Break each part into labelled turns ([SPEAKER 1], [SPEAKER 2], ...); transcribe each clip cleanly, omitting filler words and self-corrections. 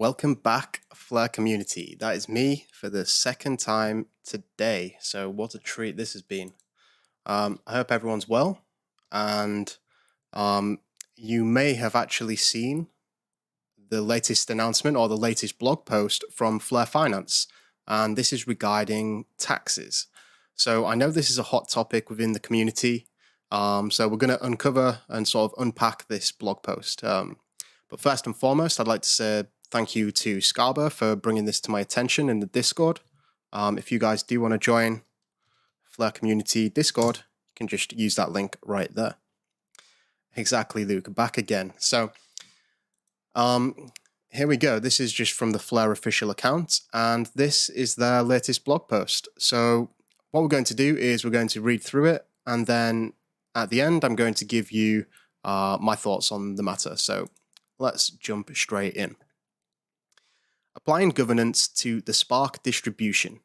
[SPEAKER 1] Welcome back, Flare community. That is me for the second time today. So, what a treat this has been. I hope everyone's well, and um, you may have actually seen the latest announcement or the latest blog post from Flare Finance, and this is regarding taxes. So, I know this is a hot topic within the community. So, we're going to uncover and sort of unpack this blog post. But first and foremost, I'd like to say thank you to Scarba for bringing this to my attention in the Discord. If you guys do want to join Flare Community Discord, you can just use that link right there. Exactly, Luke. Back again. So here we go. This is just from the Flare official account, and this is their latest blog post. So what we're going to do is we're going to read through it, and then at the end, I'm going to give you my thoughts on the matter. So let's jump straight in. Applying governance to the Spark distribution.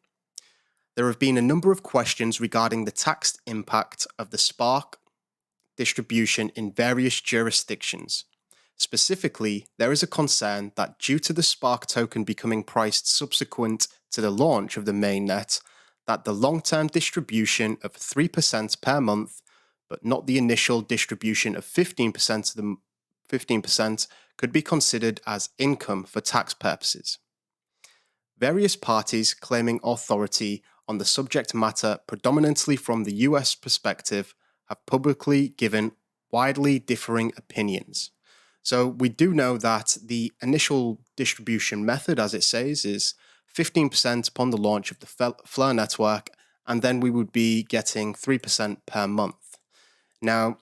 [SPEAKER 1] There have been a number of questions regarding the tax impact of the Spark distribution in various jurisdictions. Specifically, there is a concern that due to the Spark token becoming priced subsequent to the launch of the mainnet, that the long-term distribution of 3% per month, but not the initial distribution of 15% could be considered as income for tax purposes. Various parties claiming authority on the subject matter predominantly from the US perspective have publicly given widely differing opinions. So we do know that the initial distribution method, as it says, is 15% upon the launch of the Flare network, and then we would be getting 3% per month. Now,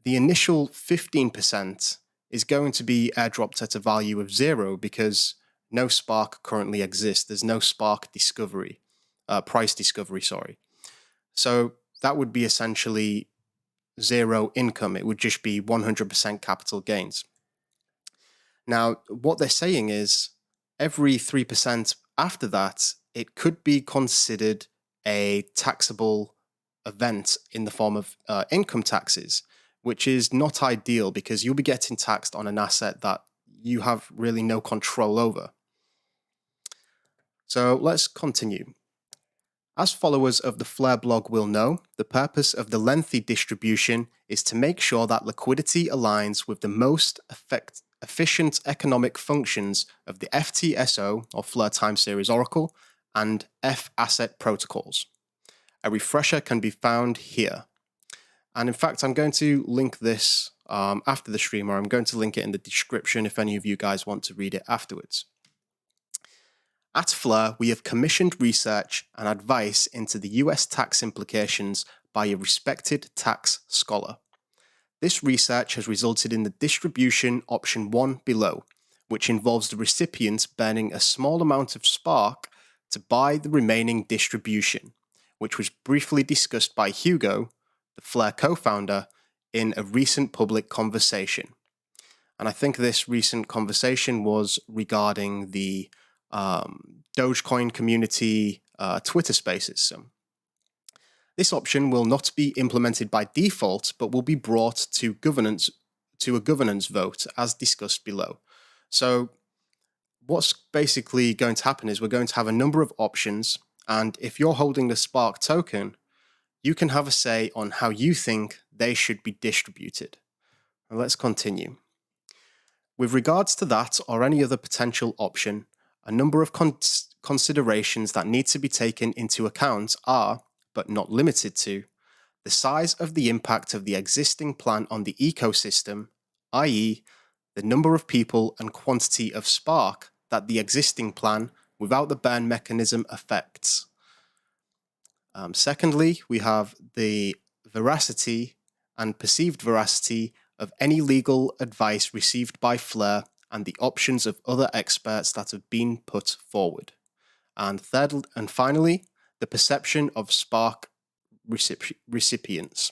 [SPEAKER 1] the initial 15% is going to be airdropped at a value of 0 because no Spark currently exists. There's no Spark discovery, price discovery, sorry. So that would be essentially 0 income. It would just be 100% capital gains. Now, what they're saying is every 3% after that, it could be considered a taxable event in the form of income taxes, which is not ideal because you'll be getting taxed on an asset that you have really no control over. So let's continue. As followers of the Flare blog will know, the purpose of the lengthy distribution is to make sure that liquidity aligns with the most efficient economic functions of the FTSO, or Flare Time Series Oracle, and F-Asset protocols. A refresher can be found here. And in fact, I'm going to link this after the stream, or I'm going to link it in the description if any of you guys want to read it afterwards. At Flare, we have commissioned research and advice into the US tax implications by a respected tax scholar. This research has resulted in the distribution option 1 below, which involves the recipient burning a small amount of Spark to buy the remaining distribution, which was briefly discussed by Hugo, the Flare co-founder, in a recent public conversation. And I think this recent conversation was regarding the Dogecoin community Twitter Spaces. So this option will not be implemented by default, but will be brought to a governance vote, as discussed below. So what's basically going to happen is we're going to have a number of options, and if you're holding the Spark token, you can have a say on how you think they should be distributed. Now let's continue. With regards to that or any other potential option, a number of considerations that need to be taken into account are, but not limited to, the size of the impact of the existing plan on the ecosystem, i.e., the number of people and quantity of Spark that the existing plan without the burn mechanism affects. Secondly, we have the veracity and perceived veracity of any legal advice received by Flare and the options of other experts that have been put forward. And third and finally, the perception of Spark recipients.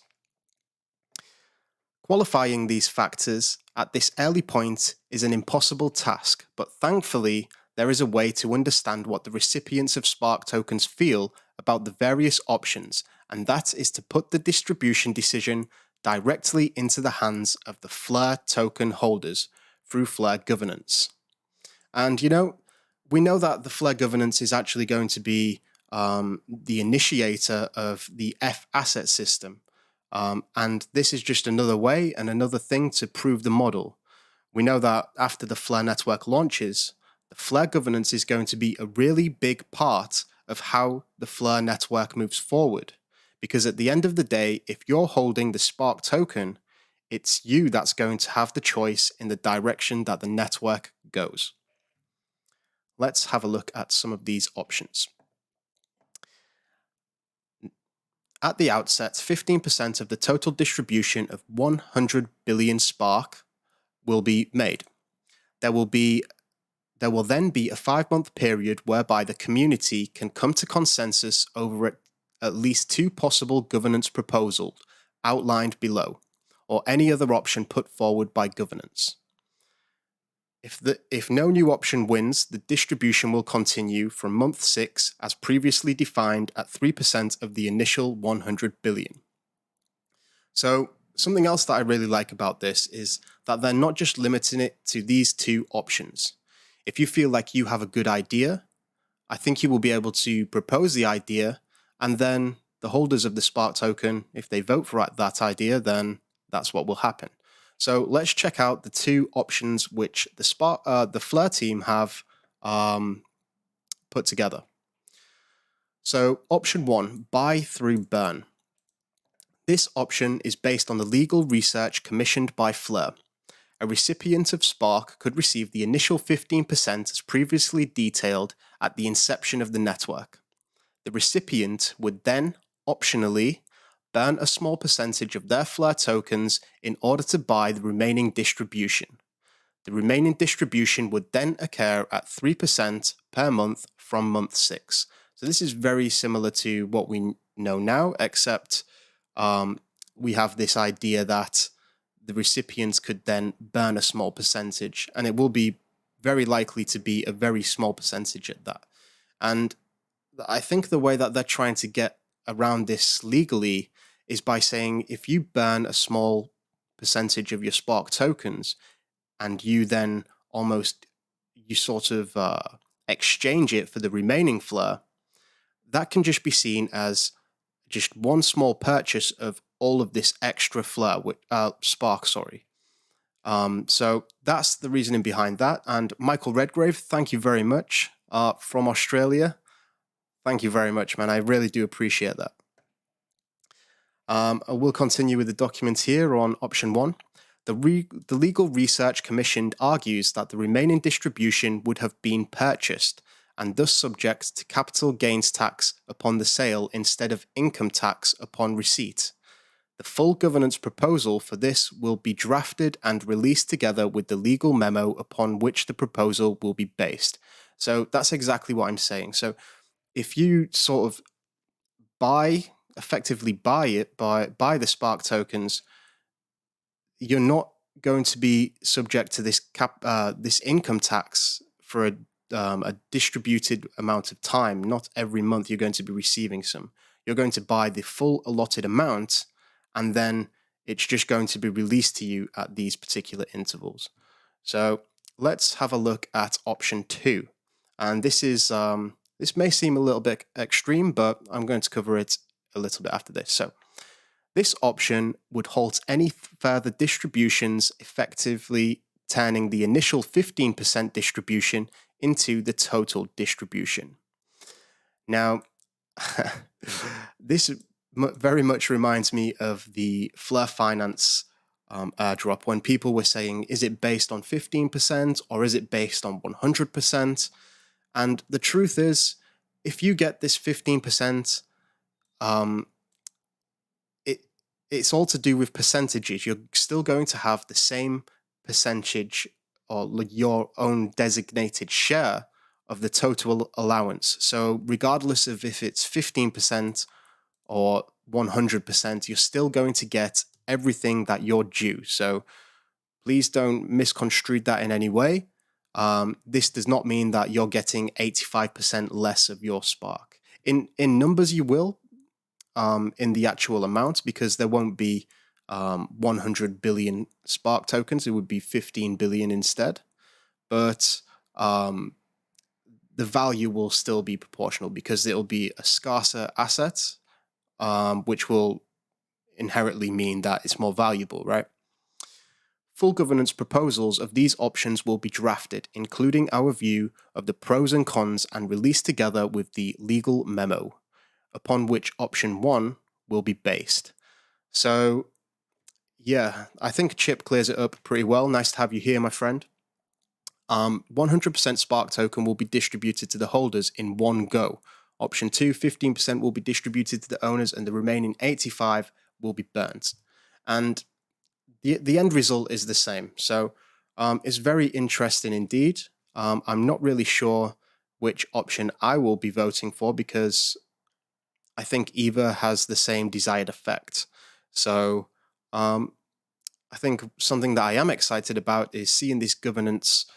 [SPEAKER 1] Qualifying these factors at this early point is an impossible task, but thankfully there is a way to understand what the recipients of Spark tokens feel about the various options, and that is to put the distribution decision directly into the hands of the Flare token holders through Flare governance. And, we know that the Flare governance is actually going to be the initiator of the F asset system. And this is just another way and another thing to prove the model. We know that after the Flare network launches, the Flare governance is going to be a really big part of how the Flare network moves forward. Because at the end of the day, if you're holding the Spark token, it's you that's going to have the choice in the direction that the network goes. Let's have a look at some of these options. At the outset, 15% of the total distribution of 100 billion Spark will be made. There will then be a 5-month period whereby the community can come to consensus over at least 2 possible governance proposals outlined below, or any other option put forward by governance. If no new option wins, the distribution will continue from month 6 as previously defined at 3% of the initial 100 billion. So something else that I really like about this is that they're not just limiting it to these 2 options. If you feel like you have a good idea, I think you will be able to propose the idea, and then the holders of the Spark token, if they vote for that idea, then that's what will happen. So let's check out the 2 options which the Flare team have put together. So option 1, buy through burn. This option is based on the legal research commissioned by Flare. A recipient of Spark could receive the initial 15% as previously detailed at the inception of the network. The recipient would then, optionally, burn a small percentage of their Flare tokens in order to buy the remaining distribution. The remaining distribution would then occur at 3% per month from month 6. So this is very similar to what we know now, except we have this idea that the recipients could then burn a small percentage, and it will be very likely to be a very small percentage at that. And I think the way that they're trying to get around this legally is by saying if you burn a small percentage of your Spark tokens and you then exchange it for the remaining Flare, that can just be seen as just one small purchase of all of this extra Spark. So that's the reasoning behind that. And Michael Redgrave, thank you very much from Australia. Thank you very much, man. I really do appreciate that. I will continue with the document here on option 1. The legal research commissioned argues that the remaining distribution would have been purchased and thus subject to capital gains tax upon the sale instead of income tax upon receipt. The full governance proposal for this will be drafted and released together with the legal memo upon which the proposal will be based. So that's exactly what I'm saying. So if you sort of effectively buy the Spark tokens, you're not going to be subject to this income tax for a distributed amount of time. Not every month you're going to be receiving some. You're going to buy the full allotted amount, and then it's just going to be released to you at these particular intervals. So let's have a look at option 2. And this may seem a little bit extreme, but I'm going to cover it a little bit after this. So this option would halt any further distributions, effectively turning the initial 15% distribution into the total distribution. Now, this very much reminds me of the Flare Finance airdrop when people were saying, is it based on 15% or is it based on 100%? And the truth is, if you get this 15%, it's all to do with percentages. You're still going to have the same percentage or your own designated share of the total allowance. So regardless of if it's 15% or 100%, you're still going to get everything that you're due. So please don't misconstrue that in any way. This does not mean that you're getting 85% less of your Spark. In numbers, you will, in the actual amount, because there won't be 100 billion Spark tokens. It would be 15 billion instead. But the value will still be proportional because it'll be a scarcer asset, which will inherently mean that it's more valuable, right? Full governance proposals of these options will be drafted, including our view of the pros and cons, and released together with the legal memo, upon which option 1 will be based. So, yeah, I think Chip clears it up pretty well. Nice to have you here, my friend. 100% Spark token will be distributed to the holders in one go. Option 2, 15% will be distributed to the owners, and the remaining 85 will be burnt. And the end result is the same. So it's very interesting indeed. I'm not really sure which option I will be voting for because I think either has the same desired effect. So I think something that I am excited about is seeing this governance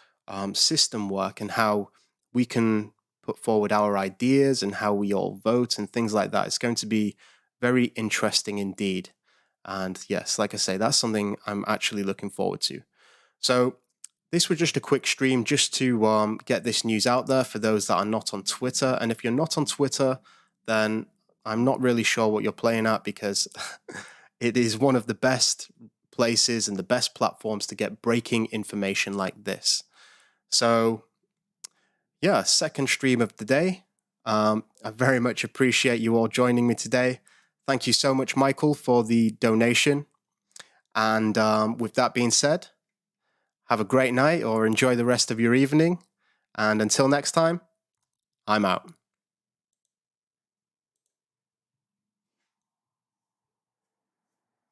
[SPEAKER 1] system work and how we can put forward our ideas and how we all vote and things like that. It's going to be very interesting indeed. And yes, like I say, that's something I'm actually looking forward to. So this was just a quick stream just to get this news out there for those that are not on Twitter. And if you're not on Twitter, then I'm not really sure what you're playing at because it is one of the best places and the best platforms to get breaking information like this. So yeah, second stream of the day. I very much appreciate you all joining me today. Thank you so much, Michael, for the donation. And with that being said, have a great night or enjoy the rest of your evening. And until next time, I'm out.